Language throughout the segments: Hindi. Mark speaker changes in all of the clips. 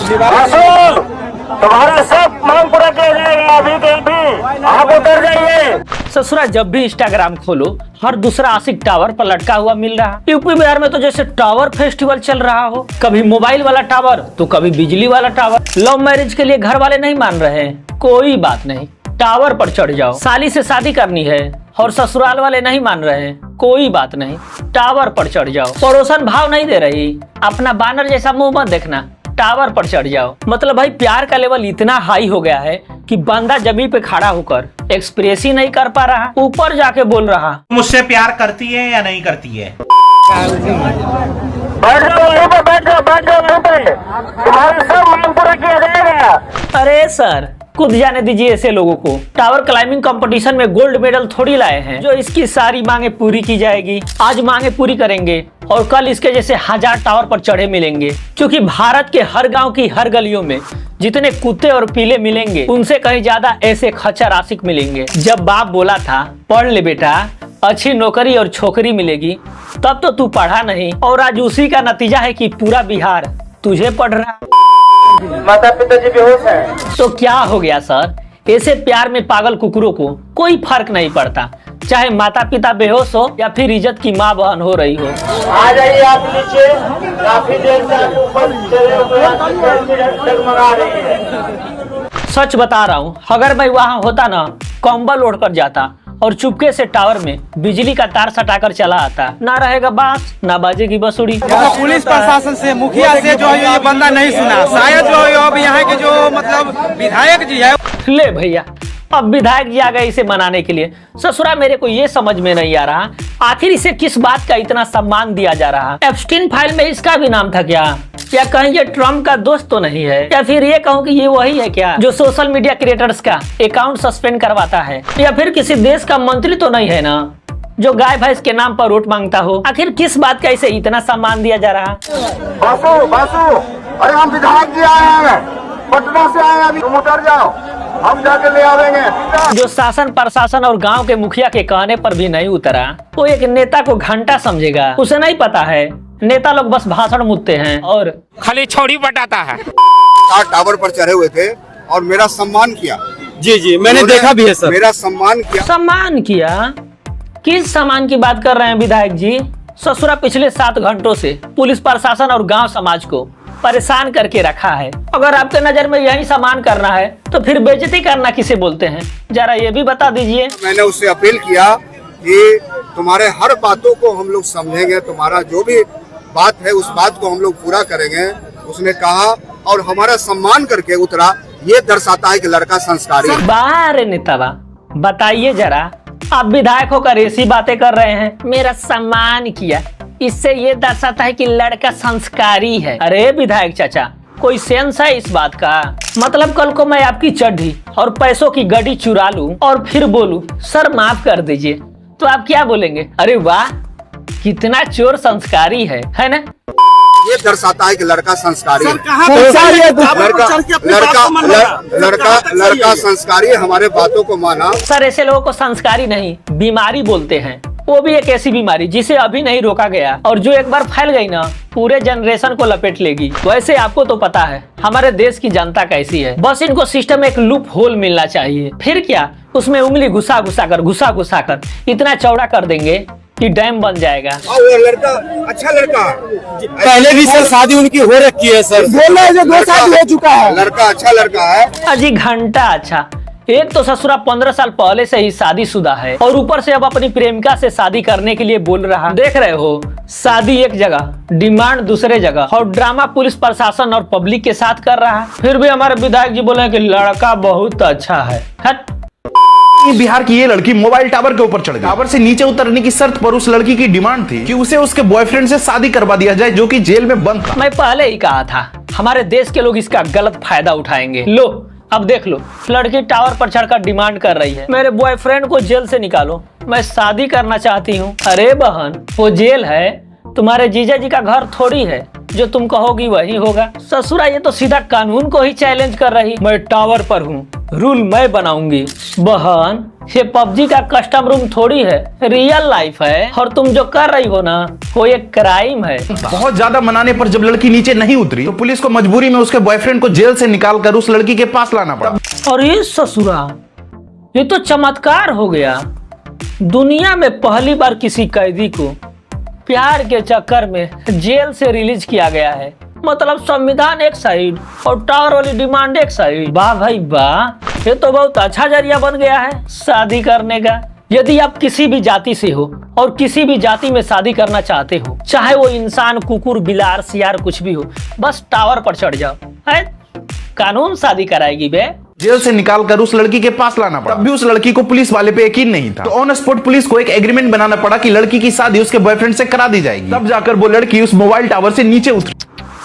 Speaker 1: तुम्हारा सब मांग पूरा किया जाएगा अभी के अभी, आप उतर जाइए।
Speaker 2: ससुरा जब भी इंस्टाग्राम खोलो हर दूसरा आशिक टावर पर लटका हुआ मिल रहा। यूपी बिहार में तो जैसे टावर फेस्टिवल चल रहा हो, कभी मोबाइल वाला टावर तो कभी बिजली वाला टावर। लव मैरिज के लिए घर वाले नहीं मान रहे हैं, कोई बात नहीं, टावर पर चढ़ जाओ। साली से शादी करनी है और ससुराल वाले नहीं मान रहे हैं, कोई बात नहीं, टावर पर चढ़ जाओ। पड़ोसन भाव नहीं दे रही, अपना बानर जैसा मुंह मत देखना, टावर पर चढ़ जाओ। मतलब भाई प्यार का लेवल इतना हाई हो गया है कि बंदा जमीन पे खड़ा होकर एक्सप्रेस ही नहीं कर पा रहा, ऊपर जाके बोल रहा
Speaker 3: मुझसे प्यार करती है या नहीं करती है।
Speaker 1: बैठ जाओ वहीं पे, बैठ जाओ वहीं पे, तुम्हारा सब मांग पूरा किया जाएगा।
Speaker 2: अरे सर कूद जाने दीजिए ऐसे लोगों को। टावर क्लाइंबिंग कंपटीशन में गोल्ड मेडल थोड़ी लाए हैं जो इसकी सारी मांगे पूरी की जाएगी। आज मांगे पूरी करेंगे और कल इसके जैसे 1000 टावर पर चढ़े मिलेंगे, क्योंकि भारत के हर गांव की हर गलियों में जितने कुत्ते और पीले मिलेंगे उनसे कहीं ज्यादा ऐसे खच्चर आशिक मिलेंगे। जब बाप बोला था पढ़ ले बेटा, अच्छी नौकरी और छोकरी मिलेगी, तब तो तू पढ़ा नहीं और आज उसी का नतीजा है कि पूरा बिहार तुझे पढ़ रहा।
Speaker 1: माता पिताजी बेहोश हैं।
Speaker 2: तो क्या हो गया सर, ऐसे प्यार में पागल कुकुरों को कोई फर्क नहीं पड़ता, चाहे माता पिता बेहोश हो या फिर इज्जत की माँ बहन हो रही हो।
Speaker 1: आ जाइए आप नीचे, काफी देर से आप ऊपर चले हुए डगमगा रही है।
Speaker 2: सच बता रहा हूँ, अगर मैं वहाँ होता ना, कंबल ओढ़ कर जाता और चुपके से टावर में बिजली का तार सटाकर चला आता। ना रहेगा बांस, ना बाजेगी बंसुरी।
Speaker 4: पुलिस प्रशासन से, मुखिया से जो है ये बंदा नहीं सुना। शायद जो अब यहाँ के जो मतलब विधायक जी है।
Speaker 2: ले भैया, अब विधायक जी आ गए इसे मनाने के लिए। ससुरा मेरे को ये समझ में नहीं आ रहा, आखिर इसे किस बात का इतना सम्मान दिया जा रहा। एप्स्टीन फाइल में इसका भी नाम था क्या? या कहीं ये ट्रम्प का दोस्त तो नहीं है? या फिर ये कहूँ कि ये वही है क्या जो सोशल मीडिया क्रिएटर्स का अकाउंट सस्पेंड करवाता है? या फिर किसी देश का मंत्री तो नहीं है ना जो गाय भैंस के नाम पर वोट मांगता हो? आखिर किस बात का इसे इतना सम्मान दिया जा रहा?
Speaker 1: बासु, अरे हम विधायक जी आए हैं, पटना से आए हैं, अभी तुम उतर जाओ, हम जाके ले आवेंगे।
Speaker 2: जो शासन प्रशासन और गांव के मुखिया के कहने पर भी नहीं उतरा, वो एक नेता को घंटा समझेगा। उसे नहीं पता है नेता लोग बस भाषण मुद्दे हैं और
Speaker 3: खाली छोड़ी बटाता है।
Speaker 5: टावर पर चढ़े हुए थे और मेरा सम्मान किया।
Speaker 4: जी मैंने देखा भी है सर।
Speaker 5: मेरा सम्मान किया।
Speaker 2: सम्मान किया? किस सम्मान की बात कर रहे हैं विधायक जी? ससुरा पिछले 7 घंटों से पुलिस प्रशासन और गांव समाज को परेशान करके रखा है। अगर आपके नजर में यही सम्मान करना है तो फिर बेइज्जती करना किसे बोलते हैं, जरा ये भी बता दीजिए।
Speaker 5: मैंने उससे अपील किया कि तुम्हारे हर बातों को हम लोग समझेंगे, तुम्हारा जो भी बात है उस बात को हम लोग पूरा करेंगे, उसने कहा और हमारा सम्मान करके उतरा। ये दर्शाता है कि लड़का संस्कारी है।
Speaker 2: बाहर नेतावा बताइए जरा, आप विधायक होकर ऐसी बातें कर रहे हैं, मेरा सम्मान किया, इससे ये दर्शाता है कि लड़का संस्कारी है। अरे विधायक चाचा, कोई सेंस है इस बात का? मतलब कल को मैं आपकी चड्ढी और पैसों की गड्डी चुरा लूं और फिर बोलूं सर माफ कर दीजिए, तो आप क्या बोलेंगे? अरे वाह कितना चोर संस्कारी है ना?
Speaker 5: ये दर्शाता है कि लड़का संस्कारी है। लड़का संस्कारी है, हमारे बातों को माना।
Speaker 2: सर ऐसे लोगों को संस्कारी नहीं बीमारी बोलते हैं। वो भी एक ऐसी बीमारी जिसे अभी नहीं रोका गया और जो एक बार फैल गई ना पूरे जनरेशन को लपेट लेगी। वैसे आपको तो पता है हमारे देश की जनता कैसी है, बस इनको सिस्टम में एक लूप होल मिलना चाहिए, फिर क्या उसमें उंगली घुसा घुसा कर इतना चौड़ा कर देंगे कि डैम बन जाएगा।
Speaker 5: वो लड़का अच्छा लड़का,
Speaker 4: पहले भी सर शादी उनकी हो रखी है सर।
Speaker 5: बोला है जो 2 शादी हो चुका है। लड़का अच्छा लड़का है।
Speaker 2: अजी घंटा अच्छा, एक तो ससुरा 15 साल पहले से ही शादीशुदा है और ऊपर से अब अपनी प्रेमिका से शादी करने के लिए बोल रहा। देख रहे हो, शादी एक जगह, डिमांड दूसरे जगह और ड्रामा पुलिस प्रशासन और पब्लिक के साथ कर रहा है। फिर भी हमारे विधायक जी बोले कि लड़का बहुत अच्छा है।
Speaker 6: बिहार की ये लड़की मोबाइल टावर के ऊपर चढ़ गई। टावर से नीचे उतरने की शर्त पर उस लड़की की डिमांड थी कि उसे उसके बॉयफ्रेंड से शादी करवा दिया जाए जो कि जेल में बंद था।
Speaker 2: मैं पहले ही कहा था हमारे देश के लोग इसका गलत फायदा उठाएंगे। लो अब देख लो, लड़की टावर पर चढ़कर डिमांड कर रही है मेरे बॉयफ्रेंड को जेल से निकालो, मैं शादी करना चाहती हूँ। अरे बहन, वो जेल है, तुम्हारे जीजा जी का घर थोड़ी है, जो तुम कहोगी वही होगा। ससुरा ये तो सीधा कानून को ही चैलेंज कर रही। मैं टावर पर हूँ, रूल मैं बनाऊंगी। बहन, ये पबजी का कस्टम रूम थोड़ी है, रियल लाइफ है। और तुम जो कर रही हो ना, वो एक क्राइम है।
Speaker 6: बहुत ज्यादा मनाने पर जब लड़की नीचे नहीं उतरी तो पुलिस को मजबूरी में उसके बॉयफ्रेंड को जेल से निकालकर उस लड़की के पास लाना पड़ा।
Speaker 2: और ये ससुरा, ये तो चमत्कार हो गया। दुनिया में पहली बार किसी कैदी को प्यार के चक्कर में जेल से रिलीज किया गया है। मतलब संविधान एक साइड और टावर वाली डिमांड एक साइड। वाह भाई वाह, ये तो बहुत अच्छा जरिया बन गया है शादी करने का। यदि आप किसी भी जाति से हो और किसी भी जाति में शादी करना चाहते हो, चाहे वो इंसान, कुकुर, बिलार, सियार कुछ भी हो, बस टावर पर चढ़ जाओ, है कानून शादी कराएगी बे।
Speaker 6: जेल से निकालकर उस लड़की के पास लाना पड़ा। तब भी उस लड़की को पुलिस वाले पे यकीन नहीं था, तो ऑन स्पॉट पुलिस को एक एग्रीमेंट बनाना पड़ा कि लड़की की शादी उसके बॉयफ्रेंड से करा दी जाएगी। तब जाकर वो लड़की उस मोबाइल टावर से नीचे उतरी।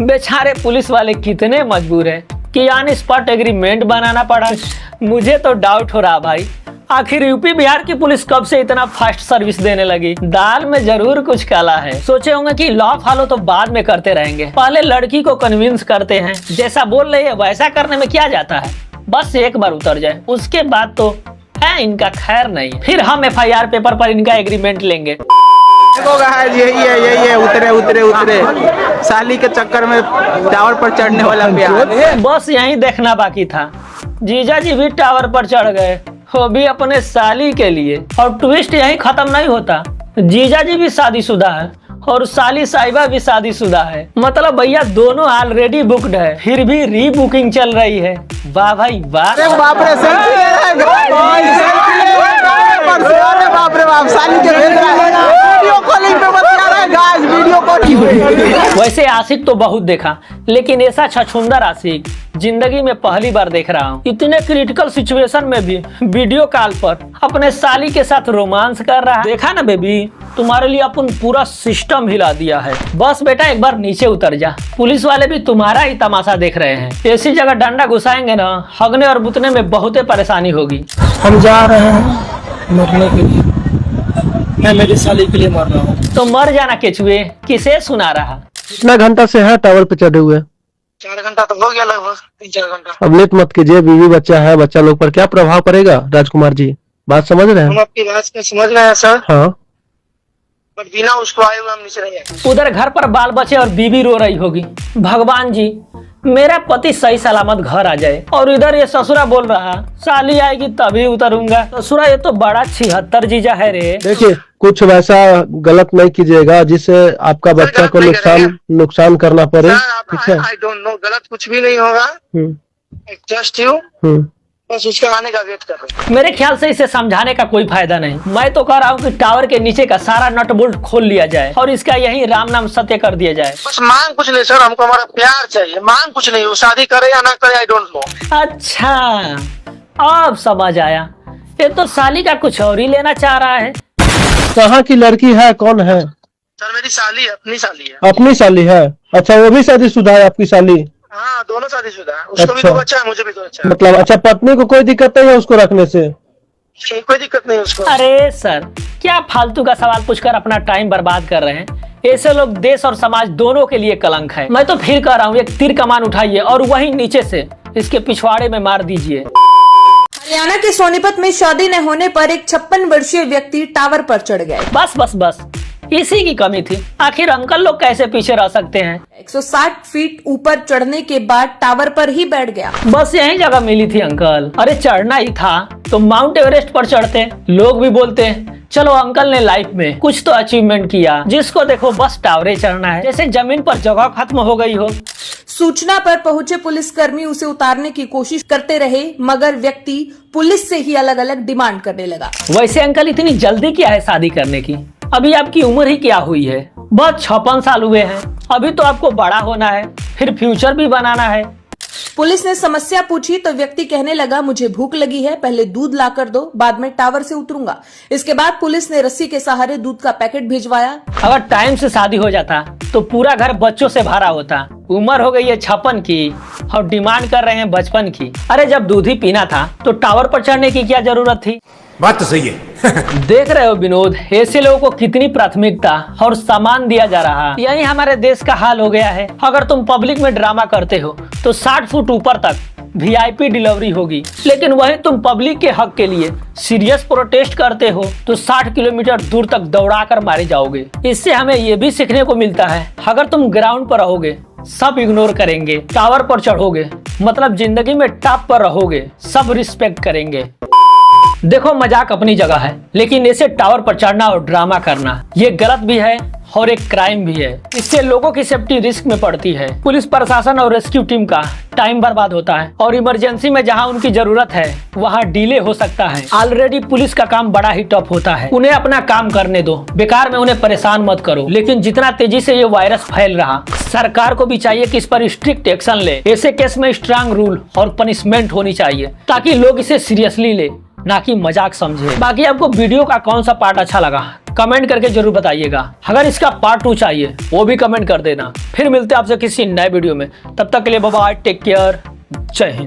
Speaker 2: बेचारे पुलिस वाले कितने मजबूर हैं कि ऑन स्पॉट एग्रीमेंट बनाना पड़ा। मुझे तो डाउट हो रहा भाई, आखिर यूपी बिहार की पुलिस कब से इतना फास्ट सर्विस देने लगी। दाल में जरूर कुछ काला है। सोचे होंगे कि लॉ फॉलो तो बाद में करते रहेंगे, पहले लड़की को कन्विंस करते हैं, जैसा बोल रही है वैसा करने में क्या जाता है, बस एक बार उतर जाए, उसके बाद तो है इनका खैर नहीं। फिर हम FIR पेपर पर इनका एग्रीमेंट लेंगे।
Speaker 4: यही है, उतरे साली के चक्कर में टावर पर चढ़ने वाला प्यार।
Speaker 2: बस यही देखना बाकी था। जीजा जी भी टावर पर चढ़ गए, वो भी अपने साली के लिए। और ट्विस्ट यही खत्म नहीं होता, जीजा जी भी शादीशुदा है और साली साहिबा भी शादीशुदा है। मतलब भैया दोनों ऑलरेडी बुक्ड है, फिर भी रीबुकिंग चल रही है। वाह भाई वाह।
Speaker 4: बाप रे, सेल्फी ले रहा है, साली के भेज रहा है, वीडियो कॉलिंग पे बता रहा है गाइस, वीडियो कॉलिंग।
Speaker 2: वैसे आशिक तो बहुत देखा, लेकिन ऐसा छछुंदर आशिक जिंदगी में पहली बार देख रहा हूँ। इतने क्रिटिकल सिचुएशन में भी वीडियो कॉल पर अपने साली के साथ रोमांस कर रहा है। देखा ना बेबी, तुम्हारे लिए अपन पूरा सिस्टम हिला दिया है। बस बेटा एक बार नीचे उतर जा, पुलिस वाले भी तुम्हारा ही तमाशा देख रहे हैं। ऐसी जगह डंडा घुसाएंगे ना, हगने और बुतने में बहुत परेशानी होगी।
Speaker 7: हम जा रहे हैं मरने के लिए, मैं मेरी साली के लिए मर रहा हूँ।
Speaker 2: तो मर जाना केचुए, किसे सुना रहा।
Speaker 7: कितना घंटा से है टावर पे चढ़े हुए?
Speaker 4: 4 घंटा तो हो गया, लगभग 3-4 घंटा।
Speaker 7: अब लेट मत कीजिए, बीवी बच्चा है, बच्चा लोग पर क्या प्रभाव पड़ेगा? राजकुमार जी बात समझ रहे हैं?
Speaker 4: हम आपकी बात को समझ रहे हैं सर,
Speaker 7: हाँ,
Speaker 4: बट बिना उसको आए हुए हम नीचे नहीं आए।
Speaker 2: उधर घर पर बाल बचे और बीबी रो रही होगी, भगवान जी मेरा पति सही सलामत घर आ जाए। और इधर ये ससुरा बोल रहा साली आएगी तभी उतरूंगा। ससुरा ये तो बड़ा 76 जीजा है रे।
Speaker 7: देखिए कुछ वैसा गलत नहीं कीजिएगा जिससे आपका बच्चा को नुकसान करना पड़े, ठीक है?
Speaker 4: आई डोंट नो, गलत कुछ भी नहीं होगा, जस्ट यू बस उसका आने का वेट कर रहे हैं।
Speaker 2: मेरे ख्याल से इसे समझाने का कोई फायदा नहीं। मैं तो कह रहा हूँ कि टावर के नीचे का सारा नट बोल्ट खोल लिया जाए और इसका यही राम नाम सत्य कर दिया जाए।
Speaker 4: बस मांग कुछ नहीं सर, हमको हमारा प्यार चाहिए, मांग कुछ नहीं, वो शादी करे या ना करे आई डोंट नो।
Speaker 2: अच्छा अब समझ आया, ये तो साली का कुछ और ही लेना चाह रहा है।
Speaker 7: कहाँ की लड़की है, कौन है?
Speaker 4: सर मेरी साली है, अपनी साली है।
Speaker 7: अपनी साली है? अच्छा, वो भी शादीशुदा है आपकी साली?
Speaker 4: हाँ दोनों शादीशुदा है, उसको भी
Speaker 7: अच्छा।
Speaker 4: 2 बच्चा है, मुझे भी 2 बच्चा है।
Speaker 7: मतलब अच्छा, पत्नी को कोई दिक्कत नहीं है उसको रखने से?
Speaker 4: कोई दिक्कत नहीं उसको।
Speaker 2: अरे सर क्या फालतू का सवाल पूछकर अपना टाइम बर्बाद कर रहे हैं। ऐसे लोग देश और समाज दोनों के लिए कलंक है। मैं तो फिर कह रहा हूँ एक तीर कमान उठाइए और वहीं नीचे से इसके पिछवाड़े में मार दीजिए।
Speaker 8: हरियाणा के सोनीपत में शादी न होने पर एक 56 वर्षीय व्यक्ति टावर पर चढ़ गए।
Speaker 2: बस बस बस, इसी की कमी थी। आखिर अंकल लोग कैसे पीछे रह सकते हैं।
Speaker 8: 160 फीट ऊपर चढ़ने के बाद टावर पर ही बैठ गया।
Speaker 2: बस यही जगह मिली थी अंकल। अरे चढ़ना ही था तो माउंट एवरेस्ट पर चढ़ते। लोग भी बोलते हैं चलो अंकल ने लाइफ में कुछ तो अचीवमेंट किया, जिसको देखो बस टावरे चढ़ना है, जैसे जमीन पर जगह खत्म हो गई हो।
Speaker 8: सूचना पर पहुंचे पुलिसकर्मी उसे उतारने की कोशिश करते रहे, मगर व्यक्ति पुलिस से ही अलग अलग डिमांड करने लगा।
Speaker 2: वैसे अंकल इतनी जल्दी क्या है शादी करने की? अभी आपकी उम्र ही क्या हुई है? बस 56 साल हुए हैं। अभी तो आपको बड़ा होना है, फिर फ्यूचर भी बनाना है।
Speaker 8: पुलिस ने समस्या पूछी तो व्यक्ति कहने लगा मुझे भूख लगी है, पहले दूध ला कर दो, बाद में टावर से उतरूंगा। इसके बाद पुलिस ने रस्सी के सहारे दूध का पैकेट भिजवाया।
Speaker 2: अगर टाइम से शादी हो जाता तो पूरा घर बच्चों से भरा होता। उम्र हो गई है 56 की और डिमांड कर रहे हैं 55 की। अरे जब दूध ही पीना था तो टावर पर चढ़ने की क्या जरूरत थी?
Speaker 3: बात तो सही है।
Speaker 2: देख रहे हो विनोद, ऐसे लोगों को कितनी प्राथमिकता और सम्मान दिया जा रहा है। यही हमारे देश का हाल हो गया है। अगर तुम पब्लिक में ड्रामा करते हो तो 60 फुट ऊपर तक VIP डिलीवरी होगी। लेकिन वही तुम पब्लिक के हक के लिए सीरियस प्रोटेस्ट करते हो तो 60 किलोमीटर दूर तक दौड़ा कर मारे जाओगे। इससे हमें ये भी सीखने को मिलता है, अगर तुम ग्राउंड पर रहोगे सब इग्नोर करेंगे, टावर पर चढ़ोगे मतलब जिंदगी में टॉप पर रहोगे, सब रिस्पेक्ट करेंगे। देखो मजाक अपनी जगह है, लेकिन ऐसे टावर पर चढ़ना और ड्रामा करना ये गलत भी है और एक क्राइम भी है। इससे लोगों की सेफ्टी रिस्क में पड़ती है। पुलिस प्रशासन और रेस्क्यू टीम का टाइम बर्बाद होता है और इमरजेंसी में जहां उनकी जरूरत है वहां डिले हो सकता है। ऑलरेडी पुलिस का काम बड़ा ही टफ होता है, उन्हें अपना काम करने दो, बेकार में उन्हें परेशान मत करो। लेकिन जितना तेजी से ये वायरस फैल रहा, सरकार को भी चाहिए कि इस पर स्ट्रिक्ट एक्शन ले। ऐसे केस में स्ट्रांग रूल और पनिशमेंट होनी चाहिए ताकि लोग इसे सीरियसली ले, ना कि मजाक समझे। बाकी आपको वीडियो का कौन सा पार्ट अच्छा लगा कमेंट करके जरूर बताइएगा। अगर इसका पार्ट 2 चाहिए वो भी कमेंट कर देना। फिर मिलते हैं आपसे किसी नए वीडियो में, तब तक के लिए बाय बाय, टेक केयर, जय हिंद।